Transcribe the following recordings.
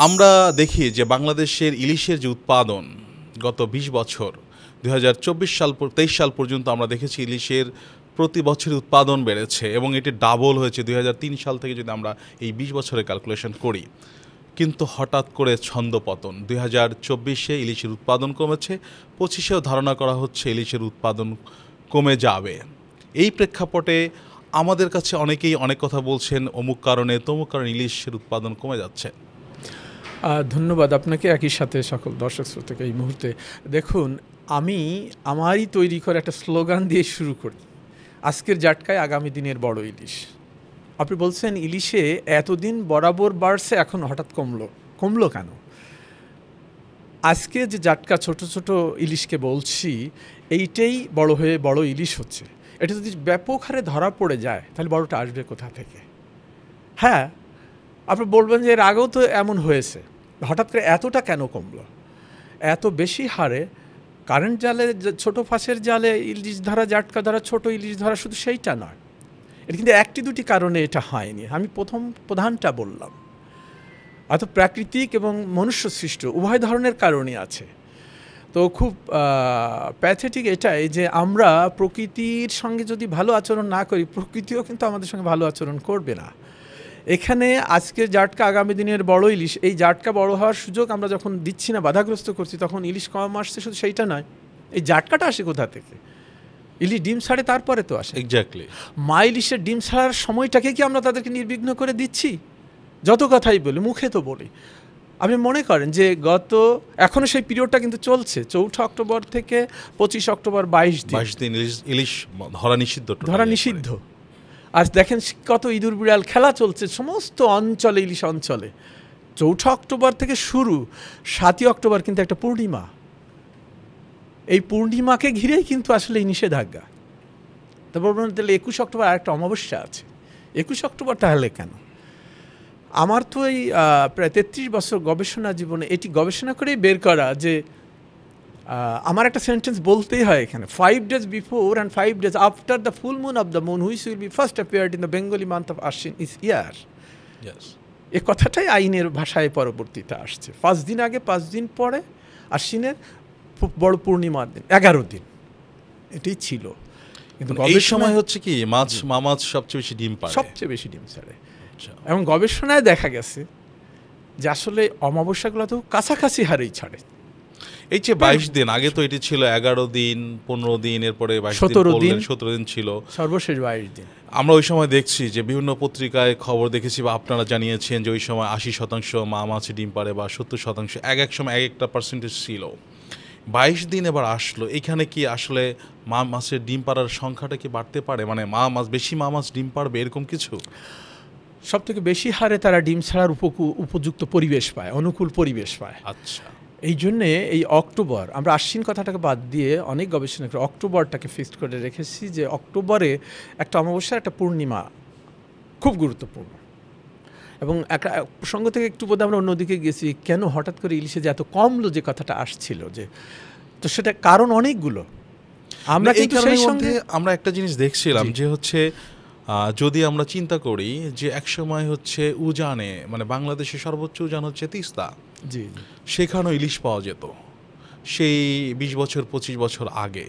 আমরা দেখি যে বাংলাদেশের ইলিশের যে উৎপাদন গত ২০ বছর ২০২৪ সাল পর্যন্ত আমরা দেখেছি ইলিশের প্রতি বছর উৎপাদন বেড়েছে এবং এটি ডাবল হয়েছে ২০০৩ সাল থেকে যদি আমরা এই ২০ বছরের ক্যালকুলেশন করি। কিন্তু হঠাৎ করে ছন্দপতন ২০২৪-এ ইলিশের উৎপাদন কমেছে, ২৫-এও ধারণা করা হচ্ছে ইলিশের উৎপাদন কমে যাবে। এই প্রেক্ষাপটে আমাদের কাছে অনেকেই অনেক কথা বলছেন, অমুক কারণে তমুক কারণে ইলিশের উৎপাদন কমে যাচ্ছে। ধন্যবাদ আপনাকে, একই সাথে সকল দর্শক শ্রোতাকে। এই মুহূর্তে দেখুন, আমি আমারই তৈরি করে একটা স্লোগান দিয়ে শুরু করি, আজকের জাটকায় আগামী দিনের বড় ইলিশ। আপনি বলছেন ইলিশে এতদিন বরাবর বাড়ছে, এখন হঠাৎ কমলো কেন? আজকে যে জাটকা ছোট ছোট ইলিশকে বলছি, এইটাই বড় হয়ে বড় ইলিশ হচ্ছে। এটা যদি ব্যাপক হারে ধরা পড়ে যায় তাহলে বড়টা আসবে কোথা থেকে? হ্যাঁ, আপনি বলবেন যে এর আগেও তো এমন হয়েছে, হঠাৎ করে এতটা কেন কমলো? এত বেশি হারে কারেন্ট জালে, ছোট ফাঁসের জালে ইলিশ ধরা, জাটকা ধরা, ছোট ইলিশ ধরা, শুধু সেইটা নয়, এটা কিন্তু একটি দুটি কারণে এটা হয়নি। আমি প্রধানটা বললাম, অত প্রাকৃতিক এবং মনুষ্য সৃষ্ট উভয় ধরনের কারণই আছে। তো খুব প্যাথেটিক এটাই যে আমরা প্রকৃতির সঙ্গে যদি ভালো আচরণ না করি, প্রকৃতিও কিন্তু আমাদের সঙ্গে ভালো আচরণ করবে না। এখানে আজকের জাটকা আগামী দিনের বড় ইলিশ, এই জাটকা বড় হওয়ার সুযোগ আমরা যখন দিচ্ছি না, বাধাগ্রস্ত করছি, তখন ইলিশ কম আসছে। শুধু সেইটা নয়, এই জাটকাটা আসে কোথা থেকে? ইলিশ ডিম ছাড়ে, তারপরে তো আসে। এক্স্যাক্টলি। মা ইলিশের ডিম ছাড়ার সময়টাকে কি আমরা তাদেরকে নির্বিঘ্ন করে দিচ্ছি? যত কথাই বলি, মুখে তো বলি। আপনি মনে করেন যে এখনও সেই পিরিয়ডটা কিন্তু চলছে, ৪ অক্টোবর থেকে ২৫ অক্টোবর, ২২ দিন ইলিশ ধরা নিষিদ্ধ। আর দেখেন কত ইঁদুর বিড়াল খেলা চলছে সমস্ত অঞ্চলে, ইলিশ অঞ্চলে। ৪ অক্টোবর থেকে শুরু, ৭ অক্টোবর কিন্তু একটা পূর্ণিমা। এই পূর্ণিমাকে ঘিরেই কিন্তু আসলে এই নিষেধাজ্ঞা। তারপর তাহলে ২১ অক্টোবর আরেকটা অমাবস্যা আছে, ২১ অক্টোবর তাহলে কেন? আমার তো এই প্রায় ৩৩ বছর গবেষণা জীবনে এটি গবেষণা করেই বের করা যে আমার একটা সেন্টেন্স বলতেই হয় এখানে, 5 days before and 5 days after the full moon of the moon which will be first appeared in the Bengali month of Ashwin is here. Yes. এ কথাটাই আইনের ভাষায় পরবর্তীতে আসছে। 5 দিন আগে, 5 দিন পরে আশ্বিনের বড় পূর্ণিমার দিন, 11 দিন এটাই ছিল। কিন্তু এই সময় হচ্ছে কি মাছ সবচেয়ে বেশি ডিম পাড়ে, সবচেয়ে বেশি ডিম ছাড়ে। এবং গবেষণায় দেখা গেছে যে আসলে অমাবস্যাগুলো তো কাছাকাছি হারেই ছাড়ে। এই যে ২২ দিন আগে তো এটি ছিল ১১ দিন, ১৫ দিন, এরপরে 17 দিন ছিল, সর্বশেষ ২২ দিন। আমরা ওই সময় দেখছি যে বিভিন্ন পত্রিকায় খবর দেখেছি বা আপনারা জানিয়েছেন যে ওই সময় ৮০% মা মাছে ডিম পাড়ে বা ৭০%, এক সময় এক একটা পার্সেন্টেজ ছিল। ২২ দিন এবার আসলো, এখানে কি আসলে মা মাছের ডিম পাড়ার সংখ্যাটা কি বাড়তে পারে? মানে বেশি মা মাছ ডিম পাড়বে এরকম কিছু? সব থেকে বেশি হারে তারা ডিম ছাড়ার উপযুক্ত পরিবেশ পায়, অনুকূল পরিবেশ পায়। আচ্ছা, এই জন্যে এই অক্টোবর, আমরা আশ্বিন কথাটাকে বাদ দিয়ে অনেক গবেষণা করে অক্টোবরটাকে ফিক্সড করে রেখেছি যে অক্টোবরে একটা অমাবস্যার একটা পূর্ণিমা খুব গুরুত্বপূর্ণ। এবং একটা প্রসঙ্গ থেকে একটু বোধহয় আমরা অন্যদিকে গেছি, কেন হঠাৎ করে ইলিশে যে এত কমলো, যে কথাটা আসছিল, যে তো সেটা কারণ অনেকগুলো। আমরা কিন্তু সেই সঙ্গে আমরা একটা জিনিস দেখছিলাম যে হচ্ছে যদি আমরা চিন্তা করি যে একসময় হচ্ছে উজানে, মানে বাংলাদেশের সর্বোচ্চ উজান হচ্ছে তিস্তা, জি, সেখানেও ইলিশ পাওয়া যেত সেই ২০ বছর ২৫ বছর আগে।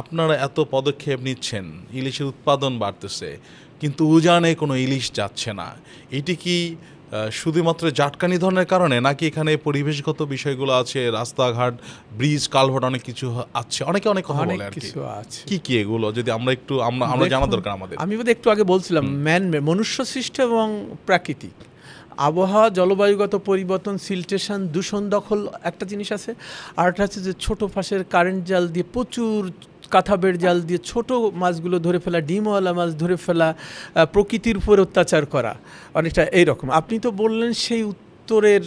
আপনারা এত পদক্ষেপ নিচ্ছেন, ইলিশের উৎপাদন বাড়তেছে, কিন্তু উজানে কোনো ইলিশ যাচ্ছে না। এটি কি শুধুমাত্র জাটকা নিধনের কারণে, নাকি এখানে পরিবেশগত বিষয়গুলো আছে, রাস্তাঘাট, ব্রিজ, কালভার্ট, অনেক কিছু আছে? অনেক কথা বলে আর কি কি এগুলো যদি আমরা একটু আমরা জানা দরকার আমাদের। আমি বোধহয় একটু আগে বলছিলাম মনুষ্য সৃষ্ট এবং প্রাকৃতিক। আবহাওয়া, জলবায়ুগত পরিবর্তন, সিলটেশন, দূষণ, দখল একটা জিনিস আছে। আর একটা হচ্ছে যে ছোটো ফাঁসের কারেন্ট জাল দিয়ে, প্রচুর কাঁথাবের জাল দিয়ে ছোট মাছগুলো ধরে ফেলা, ডিমওয়ালা মাছ ধরে ফেলা, প্রকৃতির উপর অত্যাচার করা, অনেকটা এইরকম। আপনি তো বললেন সেই উত্তরের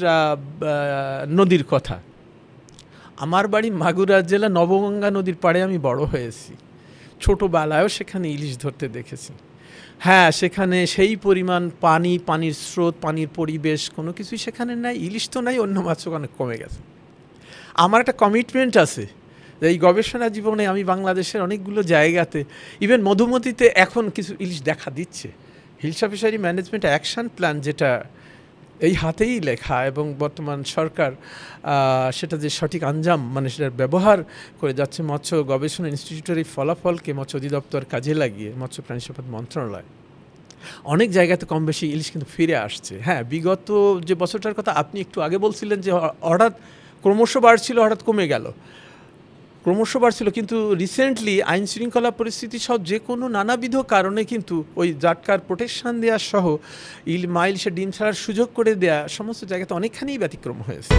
নদীর কথা। আমার বাড়ি মাগুরা জেলা, নবগঙ্গা নদীর পাড়ে আমি বড় হয়েছি। ছোটোবেলায়ও সেখানে ইলিশ ধরতে দেখেছি। হ্যাঁ, সেখানে সেই পরিমাণ পানির স্রোত, পানির পরিবেশ কোনো কিছুই সেখানে নাই। ইলিশ তো নাই, অন্য মাছও অনেক কমে গেছে। আমার একটা কমিটমেন্ট আছে, এই গবেষণা জীবনে আমি বাংলাদেশের অনেকগুলো জায়গাতে, ইভেন মধুমতিতে এখন কিছু ইলিশ দেখা দিচ্ছে। Hilsa fishery management action plan যেটা এই হাতেই লেখা এবং বর্তমান সরকার সেটা যে সঠিক আঞ্জাম মানে সেটার ব্যবহার করে যাচ্ছে মৎস্য গবেষণা ইনস্টিটিউটের এই ফলাফলকে মৎস্য অধিদপ্তর কাজে লাগিয়ে মৎস্য প্রাণী সম্পদ মন্ত্রণালয় অনেক জায়গাতে কম বেশি ইলিশ কিন্তু ফিরে আসছে। হ্যাঁ, বিগত যে বছরটার কথা আপনি একটু আগে বলছিলেন যে হঠাৎ ক্রমশ বাড়ছিল, হঠাৎ কমে গেল, ক্রমশ বাড়ছিল, কিন্তু রিসেন্টলি আইন শৃঙ্খলা পরিস্থিতি সহ যে কোনো নানাবিধ কারণে কিন্তু ওই জাটকার প্রোটেকশন দেওয়া সহ ইলিশে ডিম ছাড়ার সুযোগ করে দেয়া সমস্ত জায়গাতে অনেকখানি ব্যতিক্রম হয়েছে।